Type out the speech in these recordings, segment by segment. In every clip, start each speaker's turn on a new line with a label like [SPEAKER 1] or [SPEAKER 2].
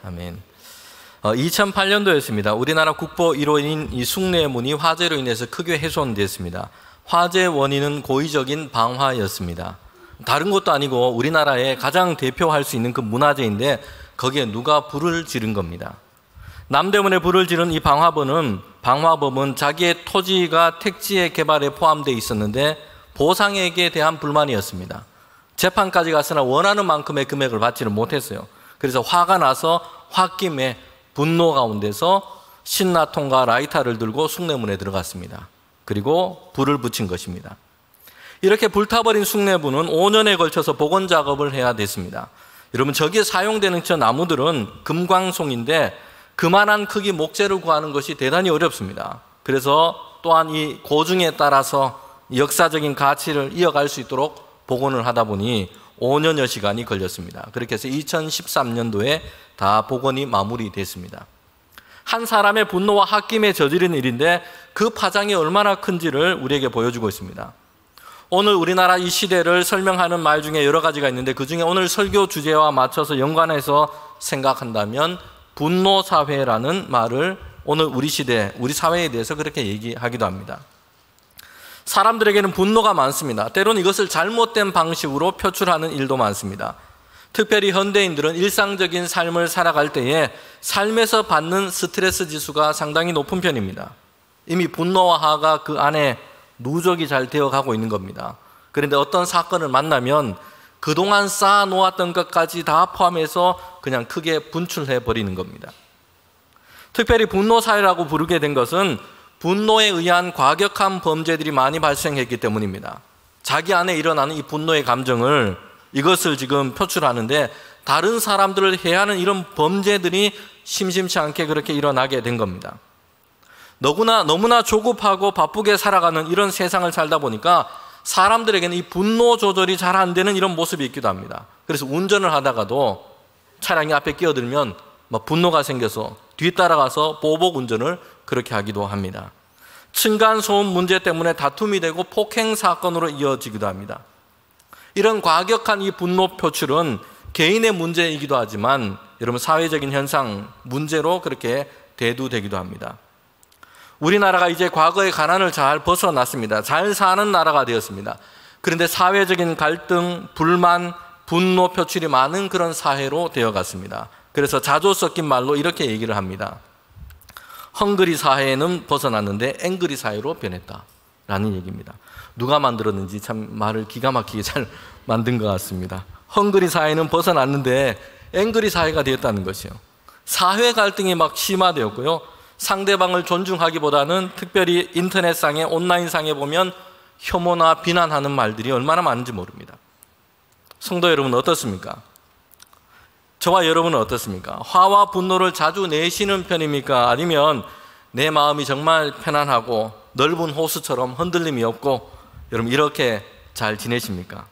[SPEAKER 1] 아멘. 2008년도였습니다. 우리나라 국보 1호인 이 숭례문이 화재로 인해서 크게 훼손됐습니다. 화재 원인은 고의적인 방화였습니다. 다른 것도 아니고 우리나라에 가장 대표할 수 있는 그 문화재인데 거기에 누가 불을 지른 겁니다. 남대문에 불을 지른 이 방화범은 자기의 토지가 택지의 개발에 포함되어 있었는데 보상액에 대한 불만이었습니다. 재판까지 갔으나 원하는 만큼의 금액을 받지는 못했어요. 그래서 화가 나서 홧김에 분노 가운데서 신라통과 라이터를 들고 숭례문에 들어갔습니다. 그리고 불을 붙인 것입니다. 이렇게 불타버린 숭례문은 5년에 걸쳐서 복원 작업을 해야 됐습니다. 여러분, 저기에 사용되는 저 나무들은 금광송인데 그만한 크기 목재를 구하는 것이 대단히 어렵습니다. 그래서 또한 이 고증에 따라서 역사적인 가치를 이어갈 수 있도록 복원을 하다 보니 5년여 시간이 걸렸습니다. 그렇게 해서 2013년도에 다 복원이 마무리됐습니다. 한 사람의 분노와 홧김에 저지른 일인데 그 파장이 얼마나 큰지를 우리에게 보여주고 있습니다. 오늘 우리나라 이 시대를 설명하는 말 중에 여러 가지가 있는데 그 중에 오늘 설교 주제와 맞춰서 연관해서 생각한다면 분노사회라는 말을 오늘 우리 시대, 우리 사회에 대해서 그렇게 얘기하기도 합니다. 사람들에게는 분노가 많습니다. 때로는 이것을 잘못된 방식으로 표출하는 일도 많습니다. 특별히 현대인들은 일상적인 삶을 살아갈 때에 삶에서 받는 스트레스 지수가 상당히 높은 편입니다. 이미 분노와 화가 그 안에 누적이 잘 되어가고 있는 겁니다. 그런데 어떤 사건을 만나면 그동안 쌓아놓았던 것까지 다 포함해서 그냥 크게 분출해 버리는 겁니다. 특별히 분노사회라고 부르게 된 것은 분노에 의한 과격한 범죄들이 많이 발생했기 때문입니다. 자기 안에 일어나는 이 분노의 감정을 이것을 지금 표출하는데 다른 사람들을 해하는 이런 범죄들이 심심치 않게 그렇게 일어나게 된 겁니다. 너무나 조급하고 바쁘게 살아가는 이런 세상을 살다 보니까 사람들에게는 이 분노 조절이 잘 안 되는 이런 모습이 있기도 합니다. 그래서 운전을 하다가도 차량이 앞에 끼어들면 막 분노가 생겨서 뒤따라가서 보복 운전을 그렇게 하기도 합니다. 층간소음 문제 때문에 다툼이 되고 폭행 사건으로 이어지기도 합니다. 이런 과격한 이 분노 표출은 개인의 문제이기도 하지만 여러분 사회적인 현상, 문제로 그렇게 대두되기도 합니다. 우리나라가 이제 과거의 가난을 잘 벗어났습니다. 잘 사는 나라가 되었습니다. 그런데 사회적인 갈등, 불만, 분노 표출이 많은 그런 사회로 되어갔습니다. 그래서 자주 섞인 말로 이렇게 얘기를 합니다. 헝그리 사회는 벗어났는데 앵그리 사회로 변했다라는 얘기입니다. 누가 만들었는지 참 말을 기가 막히게 잘 만든 것 같습니다. 헝그리 사회는 벗어났는데 앵그리 사회가 되었다는 것이요. 사회 갈등이 막 심화되었고요. 상대방을 존중하기보다는 특별히 인터넷상에 온라인상에 보면 혐오나 비난하는 말들이 얼마나 많은지 모릅니다. 성도 여러분 어떻습니까? 저와 여러분은 어떻습니까? 화와 분노를 자주 내시는 편입니까? 아니면 내 마음이 정말 편안하고 넓은 호수처럼 흔들림이 없고 여러분 이렇게 잘 지내십니까?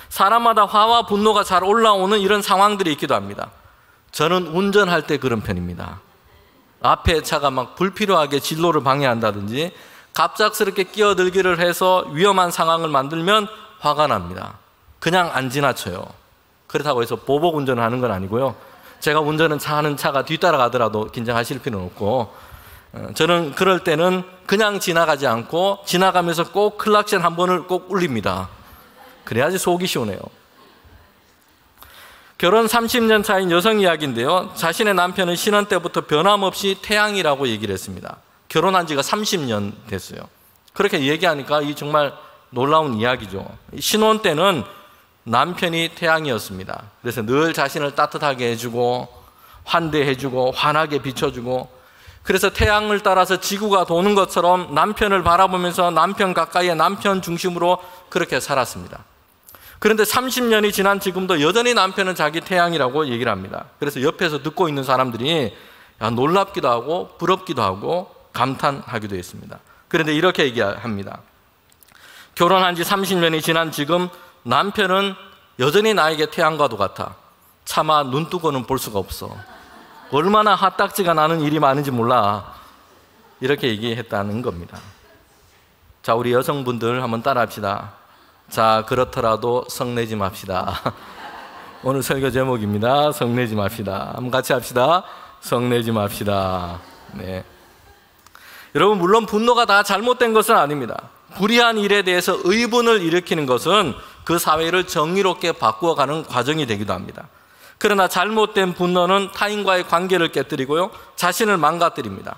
[SPEAKER 1] 사람마다 화와 분노가 잘 올라오는 이런 상황들이 있기도 합니다. 저는 운전할 때 그런 편입니다. 앞에 차가 막 불필요하게 진로를 방해한다든지 갑작스럽게 끼어들기를 해서 위험한 상황을 만들면 화가 납니다. 그냥 안 지나쳐요. 그렇다고 해서 보복 운전을 하는 건 아니고요. 제가 운전은 하는 차가 뒤따라가더라도 긴장하실 필요는 없고 저는 그럴 때는 그냥 지나가지 않고 지나가면서 꼭 클락션 한 번을 꼭 울립니다. 그래야지 속이 시원해요. 결혼 30년 차인 여성 이야기인데요. 자신의 남편은 신혼 때부터 변함없이 태양이라고 얘기를 했습니다. 결혼한 지가 30년 됐어요. 그렇게 얘기하니까 이 정말 놀라운 이야기죠. 신혼 때는 남편이 태양이었습니다. 그래서 늘 자신을 따뜻하게 해주고 환대해주고 환하게 비춰주고 그래서 태양을 따라서 지구가 도는 것처럼 남편을 바라보면서 남편 가까이에 남편 중심으로 그렇게 살았습니다. 그런데 30년이 지난 지금도 여전히 남편은 자기 태양이라고 얘기를 합니다. 그래서 옆에서 듣고 있는 사람들이 놀랍기도 하고 부럽기도 하고 감탄하기도 했습니다. 그런데 이렇게 얘기합니다. 결혼한 지 30년이 지난 지금 남편은 여전히 나에게 태양과도 같아. 차마 눈 뜨고는 볼 수가 없어. 얼마나 핫딱지가 나는 일이 많은지 몰라. 이렇게 얘기했다는 겁니다. 자, 우리 여성분들 한번 따라합시다. 자, 그렇더라도 성내지 맙시다. 오늘 설교 제목입니다. 성내지 맙시다. 한번 같이 합시다. 성내지 맙시다. 네. 여러분, 물론 분노가 다 잘못된 것은 아닙니다. 불의한 일에 대해서 의분을 일으키는 것은 그 사회를 정의롭게 바꾸어가는 과정이 되기도 합니다. 그러나 잘못된 분노는 타인과의 관계를 깨뜨리고요, 자신을 망가뜨립니다.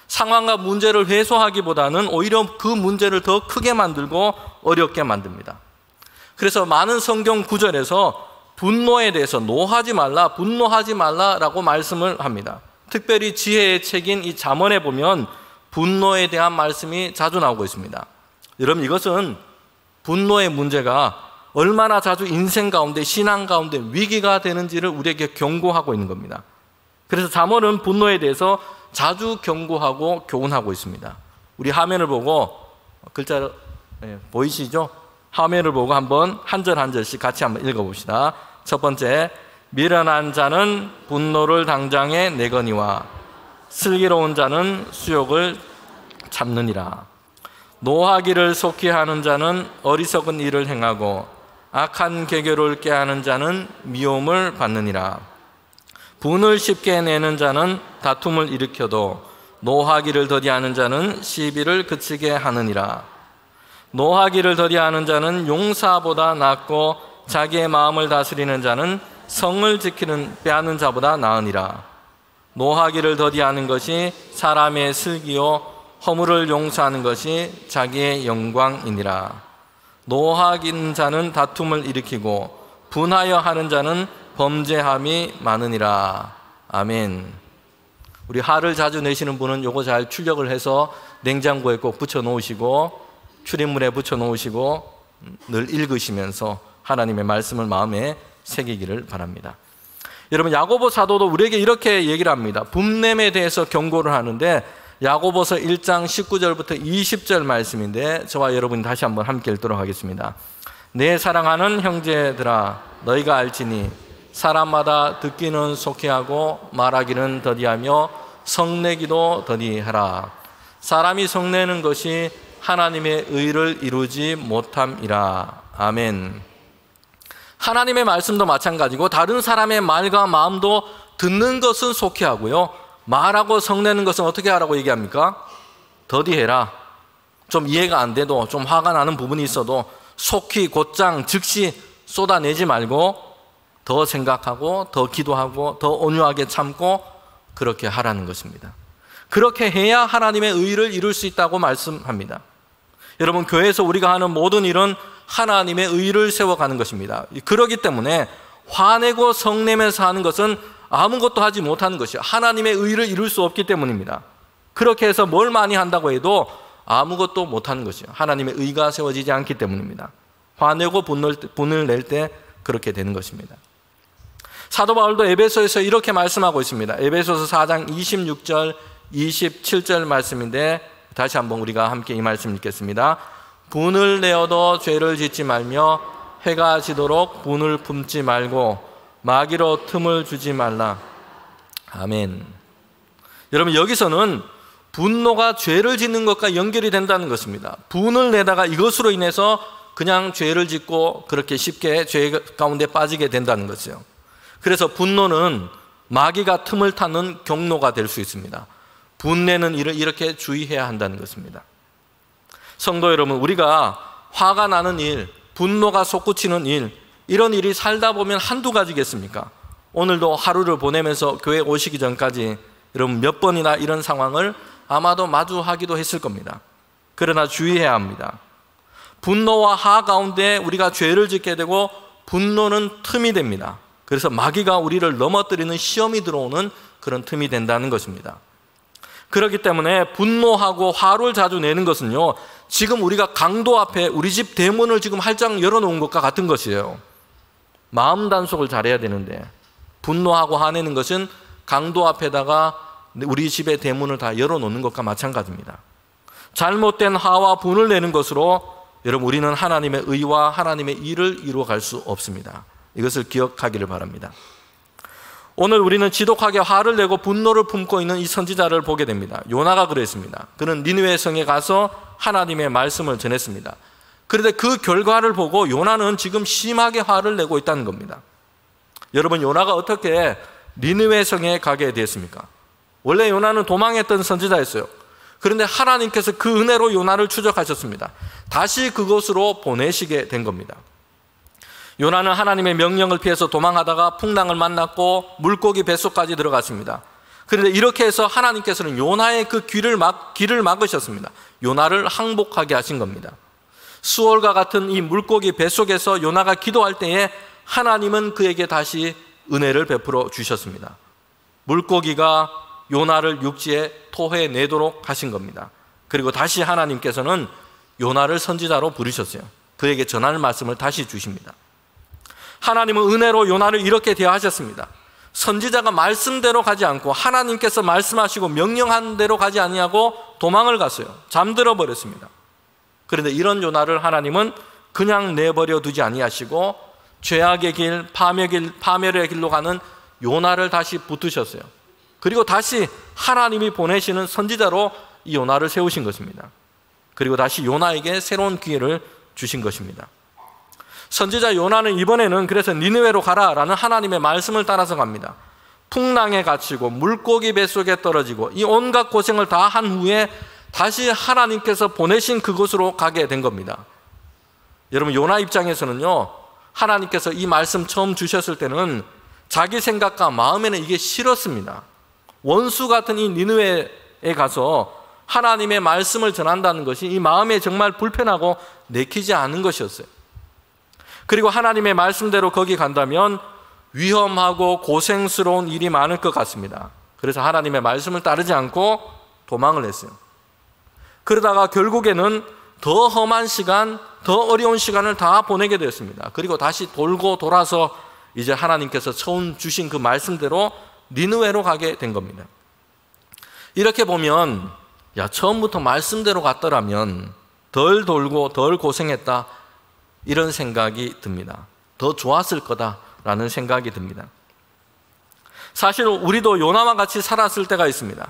[SPEAKER 1] 상황과 문제를 해소하기보다는 오히려 그 문제를 더 크게 만들고 어렵게 만듭니다. 그래서 많은 성경 구절에서 분노에 대해서 노하지 말라, 분노하지 말라라고 말씀을 합니다. 특별히 지혜의 책인 이 잠언에 보면 분노에 대한 말씀이 자주 나오고 있습니다. 여러분, 이것은 분노의 문제가 얼마나 자주 인생 가운데, 신앙 가운데 위기가 되는지를 우리에게 경고하고 있는 겁니다. 그래서 잠언은 분노에 대해서 자주 경고하고 교훈하고 있습니다. 우리 화면을 보고 글자 보이시죠? 화면을 보고 한번 한 절 한 절씩 같이 한번 읽어봅시다. 첫 번째, 미련한 자는 분노를 당장에 내거니와 슬기로운 자는 수욕을 참느니라. 노하기를 속히 하는 자는 어리석은 일을 행하고 악한 계교를 꾀하는 자는 미움을 받느니라. 분을 쉽게 내는 자는 다툼을 일으켜도 노하기를 더디하는 자는 시비를 그치게 하느니라. 노하기를 더디하는 자는 용사보다 낫고 자기의 마음을 다스리는 자는 성을 지키는 빼앗는 자보다 나으니라. 노하기를 더디하는 것이 사람의 슬기요 허물을 용서하는 것이 자기의 영광이니라. 노하긴 자는 다툼을 일으키고 분하여 하는 자는 범죄함이 많으니라. 아멘. 우리 화를 자주 내시는 분은 요거 잘 출력을 해서 냉장고에 꼭 붙여 놓으시고 출입문에 붙여 놓으시고 늘 읽으시면서 하나님의 말씀을 마음에 새기기를 바랍니다. 여러분, 야고보 사도도 우리에게 이렇게 얘기를 합니다. 분냄에 대해서 경고를 하는데 야고보서 1장 19절부터 20절 말씀인데 저와 여러분이 다시 한번 함께 읽도록 하겠습니다. 내 사랑하는 형제들아, 너희가 알지니 사람마다 듣기는 속히하고 말하기는 더디하며 성내기도 더디하라. 사람이 성내는 것이 하나님의 의를 이루지 못함이라. 아멘. 하나님의 말씀도 마찬가지고 다른 사람의 말과 마음도 듣는 것은 속히하고요, 말하고 성내는 것은 어떻게 하라고 얘기합니까? 더디해라. 좀 이해가 안 돼도, 좀 화가 나는 부분이 있어도 속히 곧장 즉시 쏟아내지 말고 더 생각하고 더 기도하고 더 온유하게 참고 그렇게 하라는 것입니다. 그렇게 해야 하나님의 의를 이룰 수 있다고 말씀합니다. 여러분, 교회에서 우리가 하는 모든 일은 하나님의 의를 세워가는 것입니다. 그렇기 때문에 화내고 성내면서 하는 것은 아무것도 하지 못하는 것이요, 하나님의 의를 이룰 수 없기 때문입니다. 그렇게 해서 뭘 많이 한다고 해도 아무것도 못하는 것이요, 하나님의 의가 세워지지 않기 때문입니다. 화내고 분을 낼 때 그렇게 되는 것입니다. 사도 바울도 에베소에서 이렇게 말씀하고 있습니다. 에베소서 4장 26절 27절 말씀인데 다시 한번 우리가 함께 이 말씀 읽겠습니다. 분을 내어도 죄를 짓지 말며 해가 지도록 분을 품지 말고 마귀로 틈을 주지 말라. 아멘. 여러분, 여기서는 분노가 죄를 짓는 것과 연결이 된다는 것입니다. 분을 내다가 이것으로 인해서 그냥 죄를 짓고 그렇게 쉽게 죄 가운데 빠지게 된다는 것이죠. 그래서 분노는 마귀가 틈을 타는 경로가 될 수 있습니다. 분내는 일을 이렇게 주의해야 한다는 것입니다. 성도 여러분, 우리가 화가 나는 일, 분노가 솟구치는 일, 이런 일이 살다 보면 한두 가지겠습니까? 오늘도 하루를 보내면서 교회 오시기 전까지 여러분 몇 번이나 이런 상황을 아마도 마주하기도 했을 겁니다. 그러나 주의해야 합니다. 분노와 화 가운데 우리가 죄를 짓게 되고 분노는 틈이 됩니다. 그래서 마귀가 우리를 넘어뜨리는 시험이 들어오는 그런 틈이 된다는 것입니다. 그렇기 때문에 분노하고 화를 자주 내는 것은요, 지금 우리가 강도 앞에 우리 집 대문을 지금 활짝 열어놓은 것과 같은 것이에요. 마음 단속을 잘해야 되는데 분노하고 화내는 것은 강도 앞에다가 우리 집의 대문을 다 열어놓는 것과 마찬가지입니다. 잘못된 화와 분을 내는 것으로 여러분, 우리는 하나님의 의와 하나님의 일을 이루어갈 수 없습니다. 이것을 기억하기를 바랍니다. 오늘 우리는 지독하게 화를 내고 분노를 품고 있는 이 선지자를 보게 됩니다. 요나가 그랬습니다. 그는 니느웨 성에 가서 하나님의 말씀을 전했습니다. 그런데 그 결과를 보고 요나는 지금 심하게 화를 내고 있다는 겁니다. 여러분, 요나가 어떻게 니느웨 성에 가게 되었습니까? 원래 요나는 도망했던 선지자였어요. 그런데 하나님께서 그 은혜로 요나를 추적하셨습니다. 다시 그곳으로 보내시게 된 겁니다. 요나는 하나님의 명령을 피해서 도망하다가 풍랑을 만났고 물고기 뱃속까지 들어갔습니다. 그런데 이렇게 해서 하나님께서는 요나의 그 길을 막으셨습니다. 요나를 항복하게 하신 겁니다. 수월과 같은 이 물고기 뱃속에서 요나가 기도할 때에 하나님은 그에게 다시 은혜를 베풀어 주셨습니다. 물고기가 요나를 육지에 토해내도록 하신 겁니다. 그리고 다시 하나님께서는 요나를 선지자로 부르셨어요. 그에게 전할 말씀을 다시 주십니다. 하나님은 은혜로 요나를 이렇게 대하셨습니다. 선지자가 말씀대로 가지 않고 하나님께서 말씀하시고 명령한 대로 가지 아니하고 도망을 갔어요. 잠들어 버렸습니다. 그런데 이런 요나를 하나님은 그냥 내버려 두지 아니하시고 죄악의 길, 파멸의 길로 가는 요나를 다시 붙으셨어요. 그리고 다시 하나님이 보내시는 선지자로 이 요나를 세우신 것입니다. 그리고 다시 요나에게 새로운 기회를 주신 것입니다. 선지자 요나는 이번에는 그래서 니느웨로 가라라는 하나님의 말씀을 따라서 갑니다. 풍랑에 갇히고 물고기 뱃속에 떨어지고 이 온갖 고생을 다 한 후에 다시 하나님께서 보내신 그곳으로 가게 된 겁니다. 여러분, 요나 입장에서는요, 하나님께서 이 말씀 처음 주셨을 때는 자기 생각과 마음에는 이게 싫었습니다. 원수 같은 이 니느웨에 가서 하나님의 말씀을 전한다는 것이 이 마음에 정말 불편하고 내키지 않은 것이었어요. 그리고 하나님의 말씀대로 거기 간다면 위험하고 고생스러운 일이 많을 것 같습니다. 그래서 하나님의 말씀을 따르지 않고 도망을 했어요. 그러다가 결국에는 더 험한 시간, 더 어려운 시간을 다 보내게 되었습니다. 그리고 다시 돌고 돌아서 이제 하나님께서 처음 주신 그 말씀대로 니느웨로 가게 된 겁니다. 이렇게 보면 처음부터 말씀대로 갔더라면 덜 돌고 덜 고생했다, 이런 생각이 듭니다. 더 좋았을 거다라는 생각이 듭니다. 사실 우리도 요나와 같이 살았을 때가 있습니다.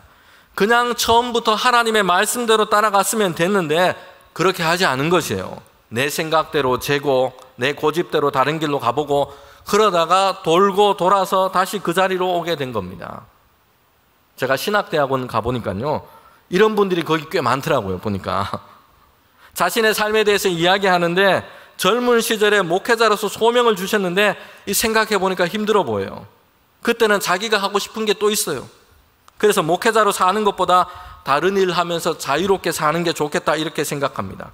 [SPEAKER 1] 그냥 처음부터 하나님의 말씀대로 따라갔으면 됐는데 그렇게 하지 않은 것이에요. 내 생각대로 재고 내 고집대로 다른 길로 가보고 그러다가 돌고 돌아서 다시 그 자리로 오게 된 겁니다. 제가 신학대학원 가보니까요, 이런 분들이 거기 꽤 많더라고요. 보니까 자신의 삶에 대해서 이야기하는데 젊은 시절에 목회자로서 소명을 주셨는데 이 생각해 보니까 힘들어 보여요. 그때는 자기가 하고 싶은 게 또 있어요. 그래서 목회자로 사는 것보다 다른 일 하면서 자유롭게 사는 게 좋겠다, 이렇게 생각합니다.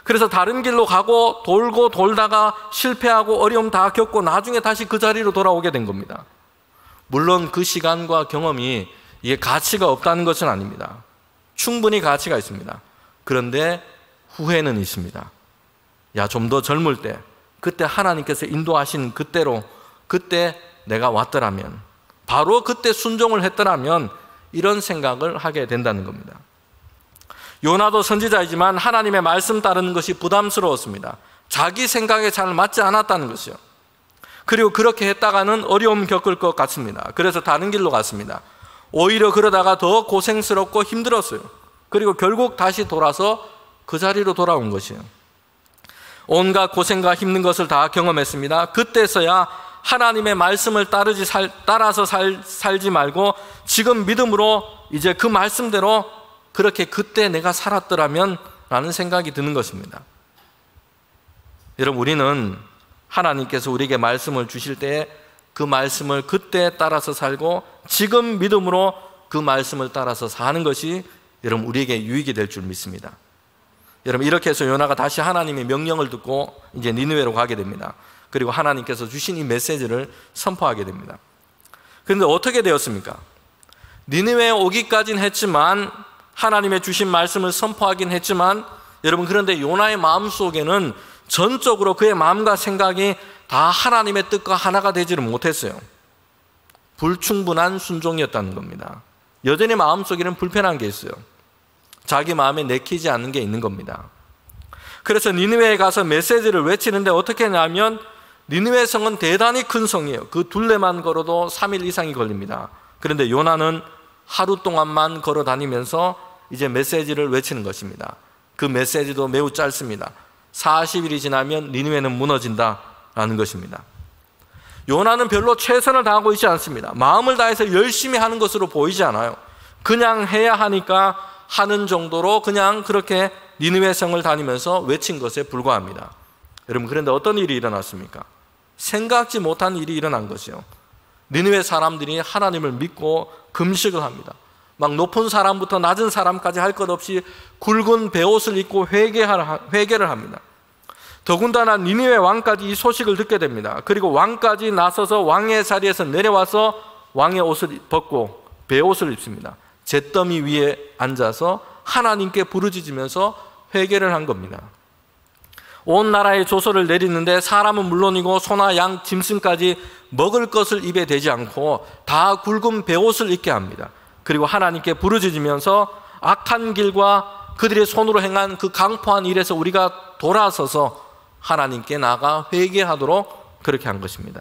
[SPEAKER 1] 그래서 다른 길로 가고 돌고 돌다가 실패하고 어려움 다 겪고 나중에 다시 그 자리로 돌아오게 된 겁니다. 물론 그 시간과 경험이 이게 가치가 없다는 것은 아닙니다. 충분히 가치가 있습니다. 그런데 후회는 있습니다. 좀 더 젊을 때, 그때 하나님께서 인도하신 그때로, 그때 내가 왔더라면, 바로 그때 순종을 했더라면, 이런 생각을 하게 된다는 겁니다. 요나도 선지자이지만 하나님의 말씀 따르는 것이 부담스러웠습니다. 자기 생각에 잘 맞지 않았다는 것이요. 그리고 그렇게 했다가는 어려움 겪을 것 같습니다. 그래서 다른 길로 갔습니다. 오히려 그러다가 더 고생스럽고 힘들었어요. 그리고 결국 다시 돌아서 그 자리로 돌아온 것이에요. 온갖 고생과 힘든 것을 다 경험했습니다. 그때서야 하나님의 말씀을 따라서 살지 말고 지금 믿음으로 이제 그 말씀대로 그렇게 그때 내가 살았더라면 라는 생각이 드는 것입니다. 여러분, 우리는 하나님께서 우리에게 말씀을 주실 때 그 말씀을 그때 따라서 살고 지금 믿음으로 그 말씀을 따라서 사는 것이 여러분 우리에게 유익이 될 줄 믿습니다. 여러분, 이렇게 해서 요나가 다시 하나님의 명령을 듣고 이제 니느웨로 가게 됩니다. 그리고 하나님께서 주신 이 메시지를 선포하게 됩니다. 그런데 어떻게 되었습니까? 니느웨에 오기까지는 했지만, 하나님의 주신 말씀을 선포하긴 했지만, 여러분, 그런데 요나의 마음속에는 전적으로 그의 마음과 생각이 다 하나님의 뜻과 하나가 되지를 못했어요. 불충분한 순종이었다는 겁니다. 여전히 마음속에는 불편한 게 있어요. 자기 마음에 내키지 않는 게 있는 겁니다. 그래서 니느웨에 가서 메시지를 외치는데 어떻게 하냐면, 니느웨 성은 대단히 큰 성이에요. 그 둘레만 걸어도 3일 이상이 걸립니다. 그런데 요나는 하루 동안만 걸어 다니면서 이제 메시지를 외치는 것입니다. 그 메시지도 매우 짧습니다. 40일이 지나면 니느웨는 무너진다라는 것입니다. 요나는 별로 최선을 다하고 있지 않습니다. 마음을 다해서 열심히 하는 것으로 보이지 않아요. 그냥 해야 하니까 하는 정도로 그냥 그렇게 니느웨 성을 다니면서 외친 것에 불과합니다. 여러분, 그런데 어떤 일이 일어났습니까? 생각지 못한 일이 일어난 것이요. 니느웨 사람들이 하나님을 믿고 금식을 합니다. 막 높은 사람부터 낮은 사람까지 할 것 없이 굵은 베옷을 입고 회개를 합니다. 더군다나 니느웨 왕까지 이 소식을 듣게 됩니다. 그리고 왕까지 나서서 왕의 자리에서 내려와서 왕의 옷을 벗고 베옷을 입습니다. 잿더미 위에 앉아서 하나님께 부르짖으면서 회개를 한 겁니다. 온 나라에 조서를 내리는데 사람은 물론이고 소나 양, 짐승까지 먹을 것을 입에 대지 않고 다 굵은 베옷을 입게 합니다. 그리고 하나님께 부르짖으면서 악한 길과 그들의 손으로 행한 그 강포한 일에서 우리가 돌아서서 하나님께 나아가 회개하도록 그렇게 한 것입니다.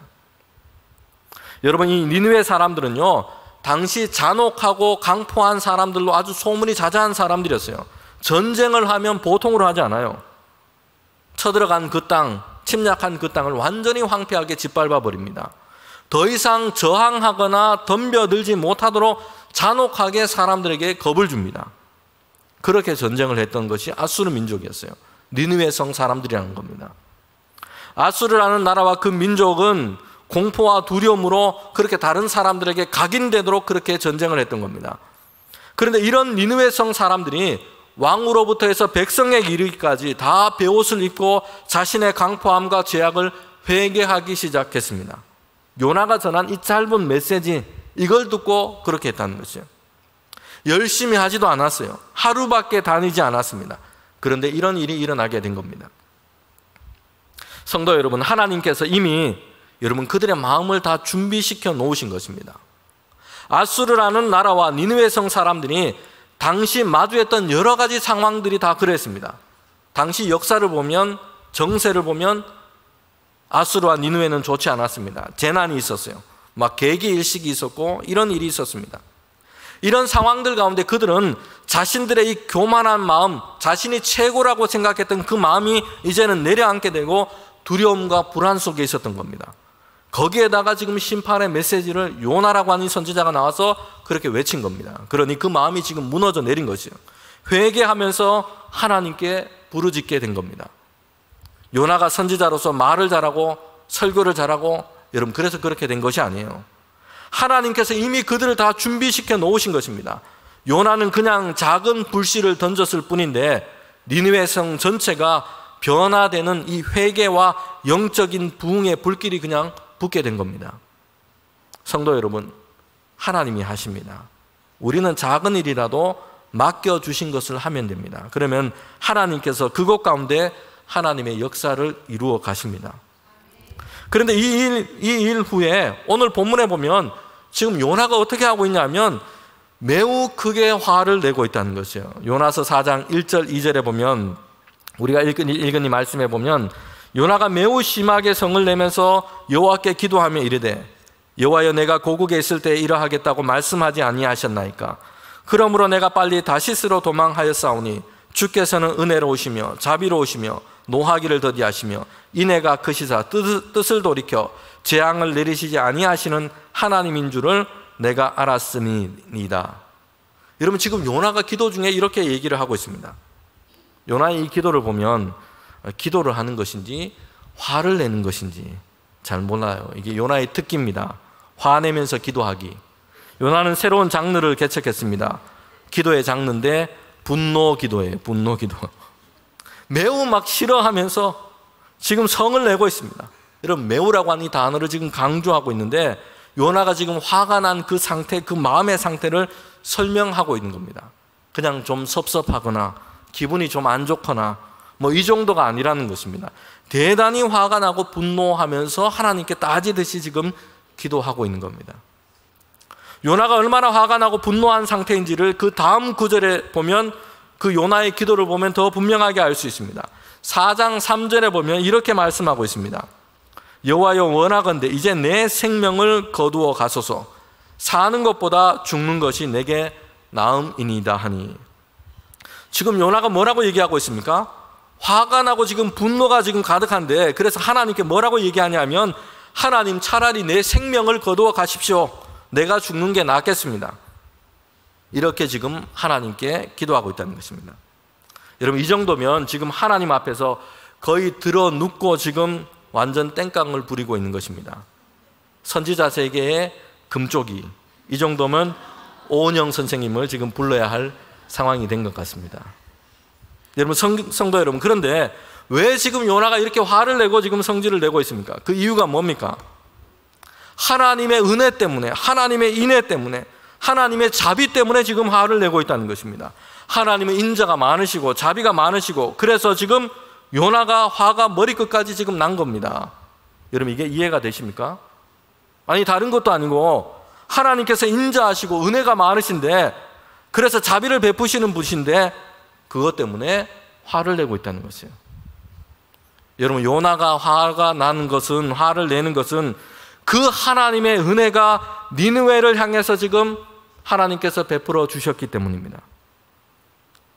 [SPEAKER 1] 여러분, 이 니느웨 사람들은요, 당시 잔혹하고 강포한 사람들로 아주 소문이 자자한 사람들이었어요. 전쟁을 하면 보통으로 하지 않아요. 쳐들어간 그 땅, 침략한 그 땅을 완전히 황폐하게 짓밟아 버립니다. 더 이상 저항하거나 덤벼들지 못하도록 잔혹하게 사람들에게 겁을 줍니다. 그렇게 전쟁을 했던 것이 아수르 민족이었어요. 니느웨 성 사람들이라는 겁니다. 아수르라는 나라와 그 민족은 공포와 두려움으로 그렇게 다른 사람들에게 각인되도록 그렇게 전쟁을 했던 겁니다. 그런데 이런 니느웨 성 사람들이 왕으로부터 해서 백성에게 이르기까지 다 베옷을 입고 자신의 강포함과 죄악을 회개하기 시작했습니다. 요나가 전한 이 짧은 메시지, 이걸 듣고 그렇게 했다는 것이죠. 열심히 하지도 않았어요. 하루밖에 다니지 않았습니다. 그런데 이런 일이 일어나게 된 겁니다. 성도 여러분, 하나님께서 이미 여러분 그들의 마음을 다 준비시켜 놓으신 것입니다. 아수르라는 나라와 니느웨 성 사람들이 당시 마주했던 여러 가지 상황들이 다 그랬습니다. 당시 역사를 보면, 정세를 보면 아수르와 니느웨는 좋지 않았습니다. 재난이 있었어요. 막 계기일식이 있었고 이런 일이 있었습니다. 이런 상황들 가운데 그들은 자신들의 이 교만한 마음, 자신이 최고라고 생각했던 그 마음이 이제는 내려앉게 되고 두려움과 불안 속에 있었던 겁니다. 거기에다가 지금 심판의 메시지를 요나라고 하는 선지자가 나와서 그렇게 외친 겁니다. 그러니 그 마음이 지금 무너져 내린 것이요. 회개하면서 하나님께 부르짖게 된 겁니다. 요나가 선지자로서 말을 잘하고 설교를 잘하고, 여러분 그래서 그렇게 된 것이 아니에요. 하나님께서 이미 그들을 다 준비시켜 놓으신 것입니다. 요나는 그냥 작은 불씨를 던졌을 뿐인데 니느웨 성 전체가 변화되는 이 회개와 영적인 부흥의 불길이 그냥 붙게 된 겁니다. 성도 여러분, 하나님이 하십니다. 우리는 작은 일이라도 맡겨주신 것을 하면 됩니다. 그러면 하나님께서 그곳 가운데 하나님의 역사를 이루어 가십니다. 그런데 이 일 후에 오늘 본문에 보면 지금 요나가 어떻게 하고 있냐면 매우 크게 화를 내고 있다는 것이에요. 요나서 4장 1절 2절에 보면, 우리가 읽은 이 말씀에 보면 요나가 매우 심하게 성을 내면서 여호와께 기도하며 이르되 여호와여, 내가 고국에 있을 때 이러하겠다고 말씀하지 아니하셨나이까? 그러므로 내가 빨리 다시스로 도망하였사오니 주께서는 은혜로우시며 자비로우시며 노하기를 더디하시며 인애가 크시사 뜻을 돌이켜 재앙을 내리시지 아니하시는 하나님인 줄을 내가 알았음이니이다. 여러분, 지금 요나가 기도 중에 이렇게 얘기를 하고 있습니다. 요나의 이 기도를 보면 기도를 하는 것인지 화를 내는 것인지 잘 몰라요. 이게 요나의 특기입니다. 화내면서 기도하기. 요나는 새로운 장르를 개척했습니다. 기도의 장르인데 분노 기도예요. 분노 기도. 매우 막 싫어하면서 지금 성을 내고 있습니다. 여러분, 매우라고 하는 이 단어를 지금 강조하고 있는데 요나가 지금 화가 난 그 상태, 그 마음의 상태를 설명하고 있는 겁니다. 그냥 좀 섭섭하거나 기분이 좀 안 좋거나 뭐 이 정도가 아니라는 것입니다. 대단히 화가 나고 분노하면서 하나님께 따지듯이 지금 기도하고 있는 겁니다. 요나가 얼마나 화가 나고 분노한 상태인지를 그 다음 구절에 보면, 그 요나의 기도를 보면 더 분명하게 알 수 있습니다. 4장 3절에 보면 이렇게 말씀하고 있습니다. 여호와여, 원하건대 이제 내 생명을 거두어 가소서. 사는 것보다 죽는 것이 내게 나음이니이다 하니. 지금 요나가 뭐라고 얘기하고 있습니까? 화가 나고 지금 분노가 지금 가득한데, 그래서 하나님께 뭐라고 얘기하냐면 하나님 차라리 내 생명을 거두어 가십시오. 내가 죽는 게 낫겠습니다. 이렇게 지금 하나님께 기도하고 있다는 것입니다. 여러분, 이 정도면 지금 하나님 앞에서 거의 들어 눕고 지금 완전 땡깡을 부리고 있는 것입니다. 선지자 세계의 금쪽이, 이 정도면 오은영 선생님을 지금 불러야 할 상황이 된 것 같습니다. 여러분, 성도 여러분, 그런데 왜 지금 요나가 이렇게 화를 내고 지금 성질을 내고 있습니까? 그 이유가 뭡니까? 하나님의 은혜 때문에, 하나님의 인애 때문에, 하나님의 자비 때문에 지금 화를 내고 있다는 것입니다. 하나님의 인자가 많으시고 자비가 많으시고, 그래서 지금 요나가 화가 머리끝까지 지금 난 겁니다. 여러분, 이게 이해가 되십니까? 아니, 다른 것도 아니고 하나님께서 인자하시고 은혜가 많으신데, 그래서 자비를 베푸시는 분이신데 그것 때문에 화를 내고 있다는 것이에요. 여러분, 요나가 화가 나는 것은, 화를 내는 것은 그 하나님의 은혜가 니느웨를 향해서 지금 하나님께서 베풀어 주셨기 때문입니다.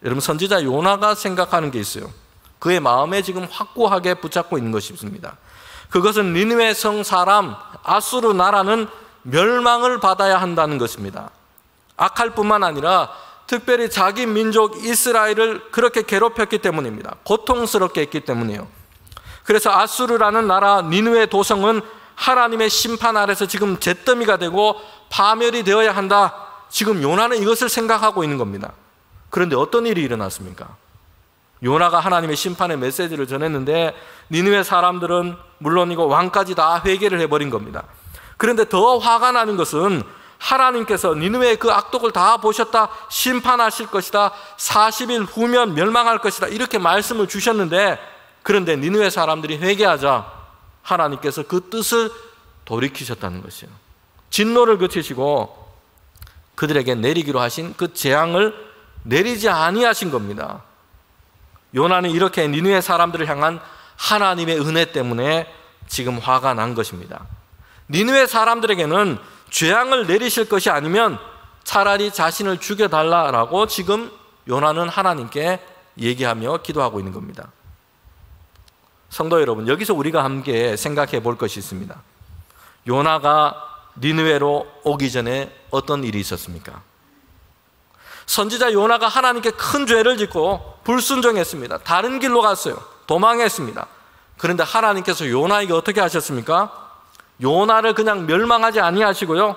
[SPEAKER 1] 여러분, 선지자 요나가 생각하는 게 있어요. 그의 마음에 지금 확고하게 붙잡고 있는 것이 있습니다. 그것은 니느웨 성 사람 아수르 나라는 멸망을 받아야 한다는 것입니다. 악할 뿐만 아니라 특별히 자기 민족 이스라엘을 그렇게 괴롭혔기 때문입니다. 고통스럽게 했기 때문이에요. 그래서 아수르라는 나라 니느웨 도성은 하나님의 심판 아래서 지금 잿더미가 되고 파멸이 되어야 한다. 지금 요나는 이것을 생각하고 있는 겁니다. 그런데 어떤 일이 일어났습니까? 요나가 하나님의 심판의 메시지를 전했는데 니느웨 사람들은 물론이고 왕까지 다 회개를 해버린 겁니다. 그런데 더 화가 나는 것은 하나님께서 니느웨의 그 악독을 다 보셨다, 심판하실 것이다, 40일 후면 멸망할 것이다, 이렇게 말씀을 주셨는데, 그런데 니느웨 사람들이 회개하자 하나님께서 그 뜻을 돌이키셨다는 것이에요. 진노를 그치시고 그들에게 내리기로 하신 그 재앙을 내리지 아니하신 겁니다. 요나는 이렇게 니느웨 사람들을 향한 하나님의 은혜 때문에 지금 화가 난 것입니다. 니느웨 사람들에게는 재앙을 내리실 것이 아니면 차라리 자신을 죽여달라라고 지금 요나는 하나님께 얘기하며 기도하고 있는 겁니다. 성도 여러분, 여기서 우리가 함께 생각해 볼 것이 있습니다. 요나가 니느웨로 오기 전에 어떤 일이 있었습니까? 선지자 요나가 하나님께 큰 죄를 짓고 불순종했습니다. 다른 길로 갔어요. 도망했습니다. 그런데 하나님께서 요나에게 어떻게 하셨습니까? 요나를 그냥 멸망하지 아니하시고요,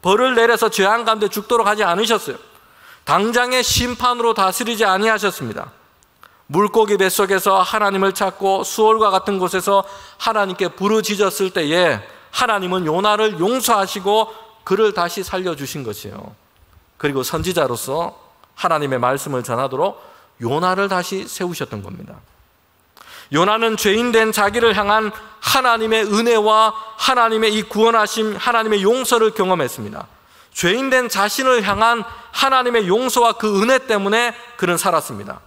[SPEAKER 1] 벌을 내려서 재앙 가운데 죽도록 하지 않으셨어요. 당장의 심판으로 다스리지 아니하셨습니다. 물고기 뱃속에서 하나님을 찾고 수월과 같은 곳에서 하나님께 부르짖었을 때에 하나님은 요나를 용서하시고 그를 다시 살려주신 것이에요. 그리고 선지자로서 하나님의 말씀을 전하도록 요나를 다시 세우셨던 겁니다. 요나는 죄인된 자기를 향한 하나님의 은혜와 하나님의 이 구원하심, 하나님의 용서를 경험했습니다. 죄인된 자신을 향한 하나님의 용서와 그 은혜 때문에 그는 살았습니다.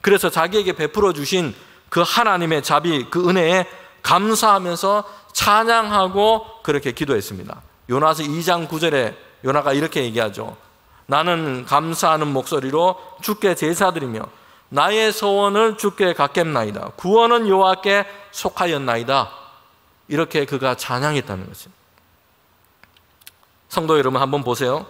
[SPEAKER 1] 그래서 자기에게 베풀어 주신 그 하나님의 자비, 그 은혜에 감사하면서 찬양하고 그렇게 기도했습니다. 요나서 2장 9절에 요나가 이렇게 얘기하죠. 나는 감사하는 목소리로 주께 제사드리며 나의 소원을 주께 갖겠나이다. 구원은 여호와께 속하였나이다. 이렇게 그가 찬양했다는 것입니다. 성도 여러분, 한번 보세요.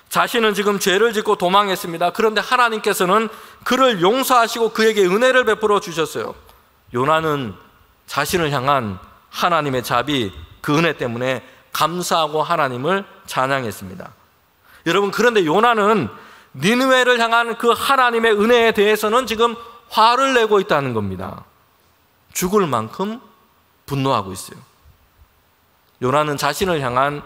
[SPEAKER 1] 자신은 지금 죄를 짓고 도망했습니다. 그런데 하나님께서는 그를 용서하시고 그에게 은혜를 베풀어 주셨어요. 요나는 자신을 향한 하나님의 자비, 그 은혜 때문에 감사하고 하나님을 찬양했습니다. 여러분, 그런데 요나는 니느웨를 향한 그 하나님의 은혜에 대해서는 지금 화를 내고 있다는 겁니다. 죽을 만큼 분노하고 있어요. 요나는 자신을 향한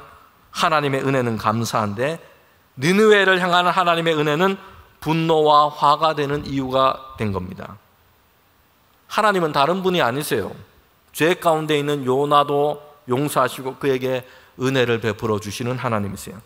[SPEAKER 1] 하나님의 은혜는 감사한데 니느웨를 향하는 하나님의 은혜는 분노와 화가 되는 이유가 된 겁니다. 하나님은 다른 분이 아니세요. 죄 가운데 있는 요나도 용서하시고 그에게 은혜를 베풀어 주시는 하나님이세요.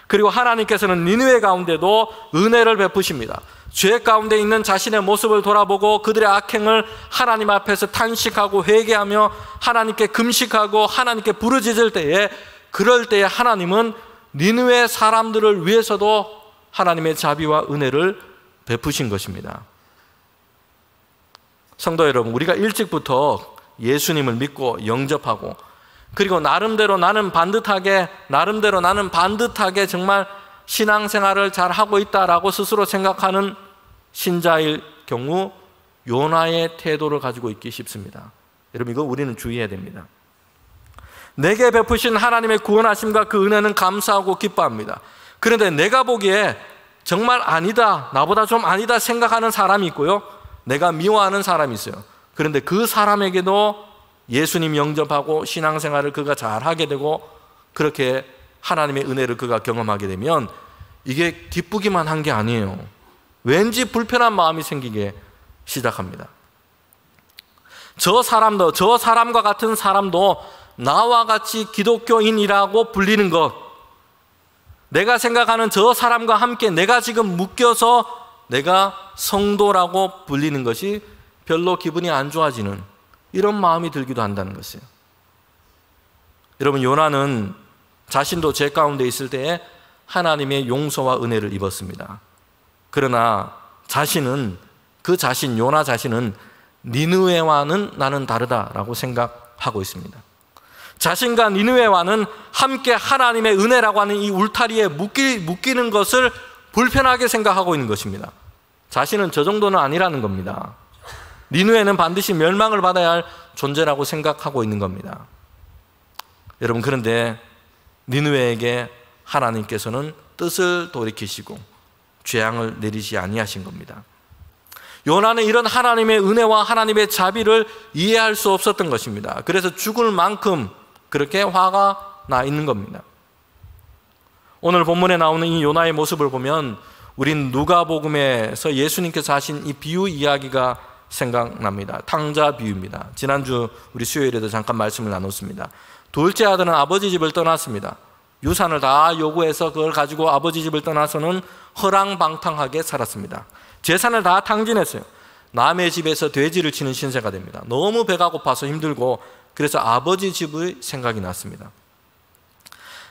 [SPEAKER 1] 그리고 하나님께서는 니느웨 가운데도 은혜를 베푸십니다. 죄 가운데 있는 자신의 모습을 돌아보고 그들의 악행을 하나님 앞에서 탄식하고 회개하며 하나님께 금식하고 하나님께 부르짖을 때에, 그럴 때에 하나님은 니느웨 사람들을 위해서도 하나님의 자비와 은혜를 베푸신 것입니다. 성도 여러분, 우리가 일찍부터 예수님을 믿고 영접하고, 그리고 나름대로 나는 반듯하게 정말 신앙생활을 잘 하고 있다라고 스스로 생각하는 신자일 경우 요나의 태도를 가지고 있기 쉽습니다. 여러분, 이거 우리는 주의해야 됩니다. 내게 베푸신 하나님의 구원하심과 그 은혜는 감사하고 기뻐합니다. 그런데 내가 보기에 정말 아니다, 나보다 좀 아니다 생각하는 사람이 있고요, 내가 미워하는 사람이 있어요. 그런데 그 사람에게도 예수님 영접하고 신앙생활을 그가 잘하게 되고 그렇게 하나님의 은혜를 그가 경험하게 되면 이게 기쁘기만 한 게 아니에요. 왠지 불편한 마음이 생기게 시작합니다. 저 사람과 같은 사람도 나와 같이 기독교인이라고 불리는 것, 내가 생각하는 저 사람과 함께 내가 지금 묶여서 내가 성도라고 불리는 것이 별로 기분이 안 좋아지는 이런 마음이 들기도 한다는 것이에요. 여러분, 요나는 자신도 죄 가운데 있을 때에 하나님의 용서와 은혜를 입었습니다. 그러나 요나 자신은 니느웨와는 나는 다르다라고 생각하고 있습니다. 자신과 니느웨와는 함께 하나님의 은혜라고 하는 이 울타리에 묶이는 것을 불편하게 생각하고 있는 것입니다. 자신은 저 정도는 아니라는 겁니다. 니느웨는 반드시 멸망을 받아야 할 존재라고 생각하고 있는 겁니다. 여러분, 그런데 니느웨에게 하나님께서는 뜻을 돌이키시고 재앙을 내리지 아니하신 겁니다. 요나는 이런 하나님의 은혜와 하나님의 자비를 이해할 수 없었던 것입니다. 그래서 죽을 만큼 그렇게 화가 나 있는 겁니다. 오늘 본문에 나오는 이 요나의 모습을 보면 우린 누가복음에서 예수님께서 하신 이 비유 이야기가 생각납니다. 탕자 비유입니다. 지난주 우리 수요일에도 잠깐 말씀을 나눴습니다. 둘째 아들은 아버지 집을 떠났습니다. 유산을 다 요구해서 그걸 가지고 아버지 집을 떠나서는 허랑방탕하게 살았습니다. 재산을 다 탕진했어요. 남의 집에서 돼지를 치는 신세가 됩니다. 너무 배가 고파서 힘들고, 그래서 아버지 집의 생각이 났습니다.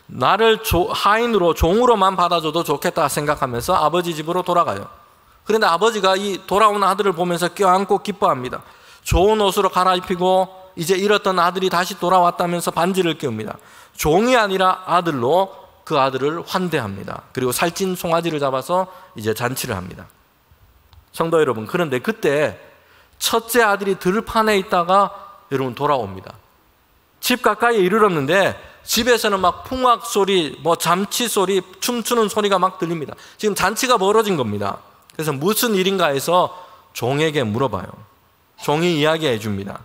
[SPEAKER 1] 나를 하인으로 종으로만 받아줘도 좋겠다 생각하면서 아버지 집으로 돌아가요. 그런데 아버지가 이 돌아온 아들을 보면서 껴안고 기뻐합니다. 좋은 옷으로 갈아입히고 이제 잃었던 아들이 다시 돌아왔다면서 반지를 끼웁니다. 종이 아니라 아들로 그 아들을 환대합니다. 그리고 살찐 송아지를 잡아서 이제 잔치를 합니다. 성도 여러분, 그런데 그때 첫째 아들이 들판에 있다가 여러분 돌아옵니다. 집 가까이에 이르렀는데 집에서는 막 풍악 소리, 잠치 소리, 춤추는 소리가 막 들립니다. 지금 잔치가 벌어진 겁니다. 그래서 무슨 일인가 해서 종에게 물어봐요. 종이 이야기해 줍니다.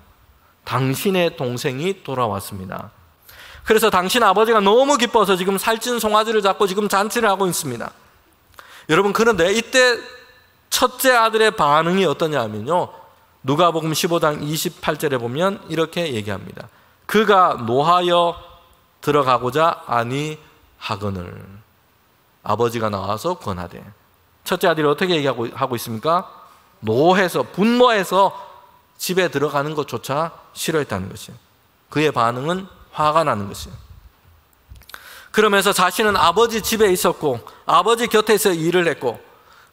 [SPEAKER 1] 당신의 동생이 돌아왔습니다. 그래서 당신 아버지가 너무 기뻐서 지금 살찐 송아지를 잡고 지금 잔치를 하고 있습니다. 여러분, 그런데 이때 첫째 아들의 반응이 어떠냐 하면요, 누가복음 15장 28절에 보면 이렇게 얘기합니다. 그가 노하여 들어가고자 아니하거늘. 아버지가 나와서 권하되. 첫째 아들이 어떻게 얘기하고 있습니까? 노해서, 분노해서 집에 들어가는 것조차 싫어했다는 것이에요. 그의 반응은 화가 나는 것이에요. 그러면서 자신은 아버지 집에 있었고 아버지 곁에서 일을 했고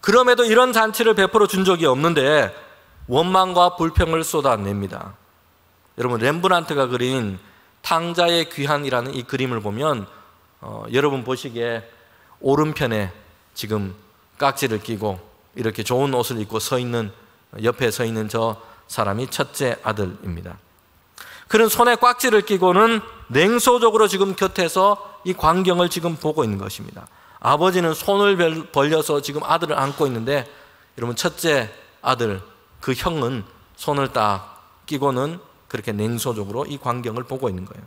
[SPEAKER 1] 그럼에도 이런 잔치를 베풀어 준 적이 없는데 원망과 불평을 쏟아냅니다. 여러분, 렘브란트가 그린 탕자의 귀환이라는 이 그림을 보면 여러분 보시기에 오른편에 지금 깍지를 끼고 이렇게 좋은 옷을 입고 옆에 서 있는 저 사람이 첫째 아들입니다. 그는 손에 깍지를 끼고는 냉소적으로 지금 곁에서 이 광경을 지금 보고 있는 것입니다. 아버지는 손을 벌려서 지금 아들을 안고 있는데 여러분, 첫째 아들, 그 형은 손을 딱 끼고는 그렇게 냉소적으로 이 광경을 보고 있는 거예요.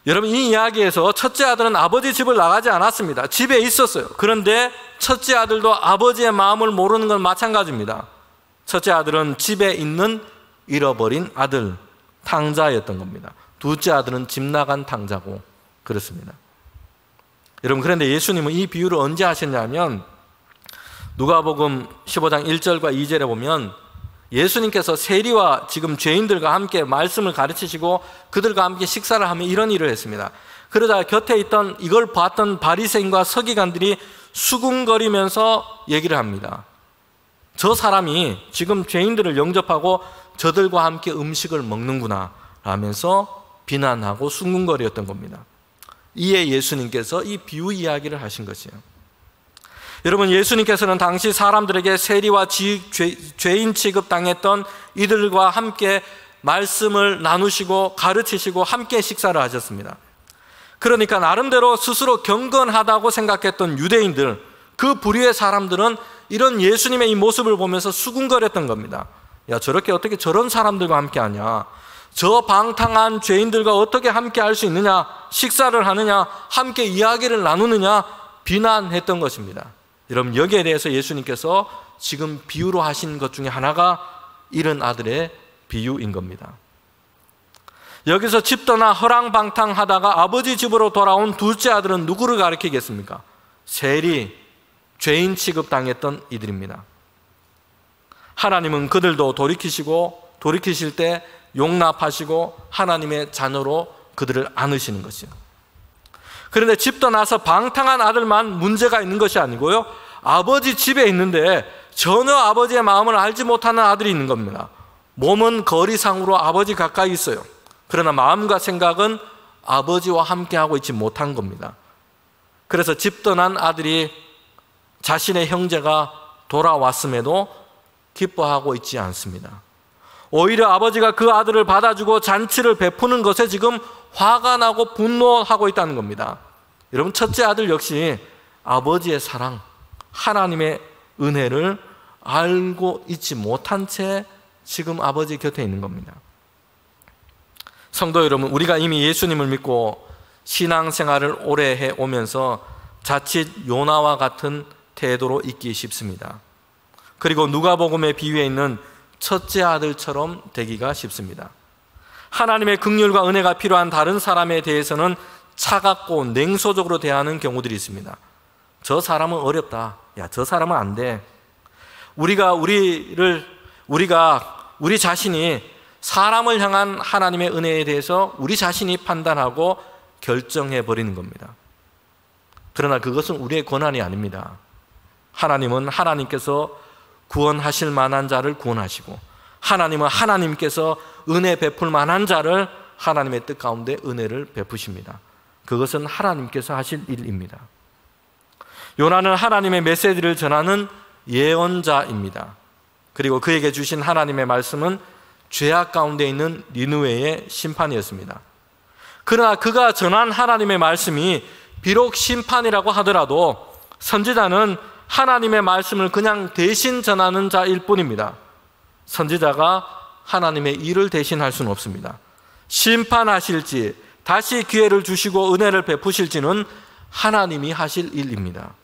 [SPEAKER 1] 여러분, 이 이야기에서 첫째 아들은 아버지 집을 나가지 않았습니다. 집에 있었어요. 그런데 첫째 아들도 아버지의 마음을 모르는 건 마찬가지입니다. 첫째 아들은 집에 있는 잃어버린 아들, 탕자였던 겁니다. 둘째 아들은 집 나간 탕자고 그렇습니다. 여러분, 그런데 예수님은 이 비유를 언제 하셨냐면 누가복음 15장 1절과 2절에 보면 예수님께서 세리와 지금 죄인들과 함께 말씀을 가르치시고 그들과 함께 식사를 하며 이런 일을 했습니다. 그러다 곁에 있던 이걸 봤던 바리새인과 서기관들이 수군거리면서 얘기를 합니다. 저 사람이 지금 죄인들을 영접하고 저들과 함께 음식을 먹는구나 라면서 비난하고 숭군거렸던 겁니다. 이에 예수님께서 이 비유 이야기를 하신 것이에요. 여러분, 예수님께서는 당시 사람들에게 세리와 죄인 취급당했던 이들과 함께 말씀을 나누시고 가르치시고 함께 식사를 하셨습니다. 그러니까 나름대로 스스로 경건하다고 생각했던 유대인들, 그 부류의 사람들은 이런 예수님의 이 모습을 보면서 수군거렸던 겁니다. 야, 저렇게 어떻게 저런 사람들과 함께 하냐? 저 방탕한 죄인들과 어떻게 함께 할 수 있느냐? 식사를 하느냐? 함께 이야기를 나누느냐? 비난했던 것입니다. 여러분, 여기에 대해서 예수님께서 지금 비유로 하신 것 중에 하나가 잃은 아들의 비유인 겁니다. 여기서 집 떠나 허랑방탕하다가 아버지 집으로 돌아온 둘째 아들은 누구를 가리키겠습니까? 세리, 죄인 취급당했던 이들입니다. 하나님은 그들도 돌이키실 때 용납하시고 하나님의 자녀로 그들을 안으시는 것이요. 그런데 집 떠나서 방탕한 아들만 문제가 있는 것이 아니고요, 아버지 집에 있는데 전혀 아버지의 마음을 알지 못하는 아들이 있는 겁니다. 몸은 거리상으로 아버지 가까이 있어요. 그러나 마음과 생각은 아버지와 함께하고 있지 못한 겁니다. 그래서 집 떠난 아들이 자신의 형제가 돌아왔음에도 기뻐하고 있지 않습니다. 오히려 아버지가 그 아들을 받아주고 잔치를 베푸는 것에 지금 화가 나고 분노하고 있다는 겁니다. 여러분, 첫째 아들 역시 아버지의 사랑, 하나님의 은혜를 알고 있지 못한 채 지금 아버지 곁에 있는 겁니다. 성도 여러분, 우리가 이미 예수님을 믿고 신앙생활을 오래 해오면서 자칫 요나와 같은 태도로 있기 쉽습니다. 그리고 누가복음의 비유에 있는 첫째 아들처럼 되기가 쉽습니다. 하나님의 긍휼과 은혜가 필요한 다른 사람에 대해서는 차갑고 냉소적으로 대하는 경우들이 있습니다. 저 사람은 어렵다. 야, 저 사람은 안 돼. 우리 자신이 사람을 향한 하나님의 은혜에 대해서 우리 자신이 판단하고 결정해 버리는 겁니다. 그러나 그것은 우리의 권한이 아닙니다. 하나님은 하나님께서 구원하실 만한 자를 구원하시고, 하나님은 하나님께서 은혜 베풀 만한 자를 하나님의 뜻 가운데 은혜를 베푸십니다. 그것은 하나님께서 하실 일입니다. 요나는 하나님의 메시지를 전하는 예언자입니다. 그리고 그에게 주신 하나님의 말씀은 죄악 가운데 있는 니느웨의 심판이었습니다. 그러나 그가 전한 하나님의 말씀이 비록 심판이라고 하더라도 선지자는 하나님의 말씀을 그냥 대신 전하는 자일 뿐입니다. 선지자가 하나님의 일을 대신할 수는 없습니다. 심판하실지 다시 기회를 주시고 은혜를 베푸실지는 하나님이 하실 일입니다.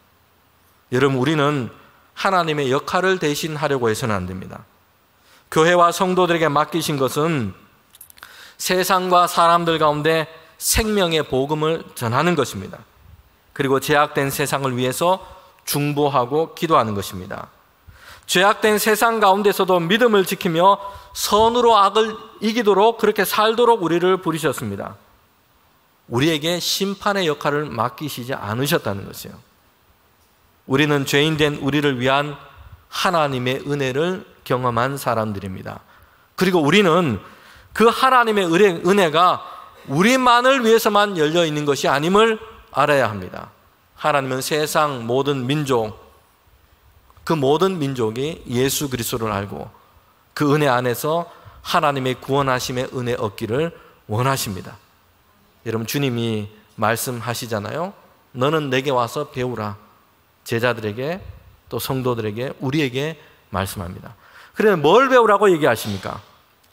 [SPEAKER 1] 여러분, 우리는 하나님의 역할을 대신하려고 해서는 안 됩니다. 교회와 성도들에게 맡기신 것은 세상과 사람들 가운데 생명의 복음을 전하는 것입니다. 그리고 죄악된 세상을 위해서 중보하고 기도하는 것입니다. 죄악된 세상 가운데서도 믿음을 지키며 선으로 악을 이기도록 그렇게 살도록 우리를 부르셨습니다. 우리에게 심판의 역할을 맡기시지 않으셨다는 것이에요. 우리는 죄인된 우리를 위한 하나님의 은혜를 경험한 사람들입니다. 그리고 우리는 그 하나님의 은혜가 우리만을 위해서만 열려 있는 것이 아님을 알아야 합니다. 하나님은 세상 모든 민족, 그 모든 민족이 예수 그리스도를 알고 그 은혜 안에서 하나님의 구원하심의 은혜 얻기를 원하십니다. 여러분, 주님이 말씀하시잖아요. 너는 내게 와서 배우라. 제자들에게 또 성도들에게, 우리에게 말씀합니다. 그래, 뭘 배우라고 얘기하십니까?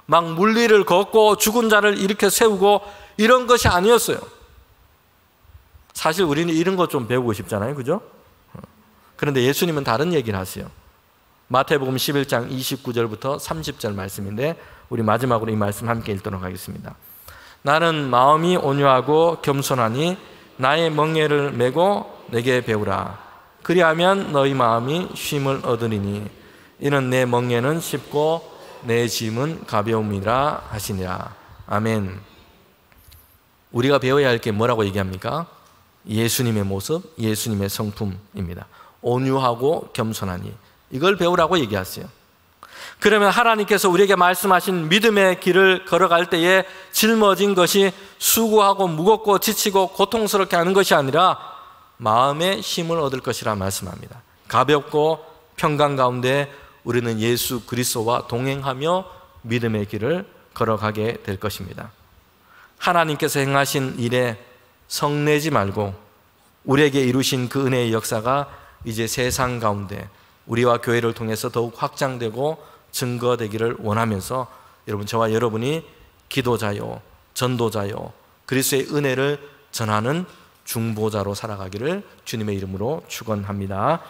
[SPEAKER 1] 막 물리를 걷고 죽은 자를 일으켜 세우고 이런 것이 아니었어요. 사실 우리는 이런 것 좀 배우고 싶잖아요, 그죠? 그런데 예수님은 다른 얘기를 하세요. 마태복음 11장 29절부터 30절 말씀인데 우리 마지막으로 이 말씀 함께 읽도록 하겠습니다. 나는 마음이 온유하고 겸손하니 나의 멍에를 메고 내게 배우라. 그리하면 너희 마음이 쉼을 얻으리니 이는 내 멍에는 쉽고 내 짐은 가벼움이라 하시니라. 아멘. 우리가 배워야 할 게 뭐라고 얘기합니까? 예수님의 모습, 예수님의 성품입니다. 온유하고 겸손하니 이걸 배우라고 얘기하세요. 그러면 하나님께서 우리에게 말씀하신 믿음의 길을 걸어갈 때에 짊어진 것이 수고하고 무겁고 지치고 고통스럽게 하는 것이 아니라 마음의 힘을 얻을 것이라 말씀합니다. 가볍고 평강 가운데 우리는 예수 그리스도와 동행하며 믿음의 길을 걸어가게 될 것입니다. 하나님께서 행하신 일에 성내지 말고 우리에게 이루신 그 은혜의 역사가 이제 세상 가운데 우리와 교회를 통해서 더욱 확장되고 증거되기를 원하면서 여러분, 저와 여러분이 기도자요, 전도자요, 그리스도의 은혜를 전하는 중보자로 살아가기를 주님의 이름으로 축원합니다.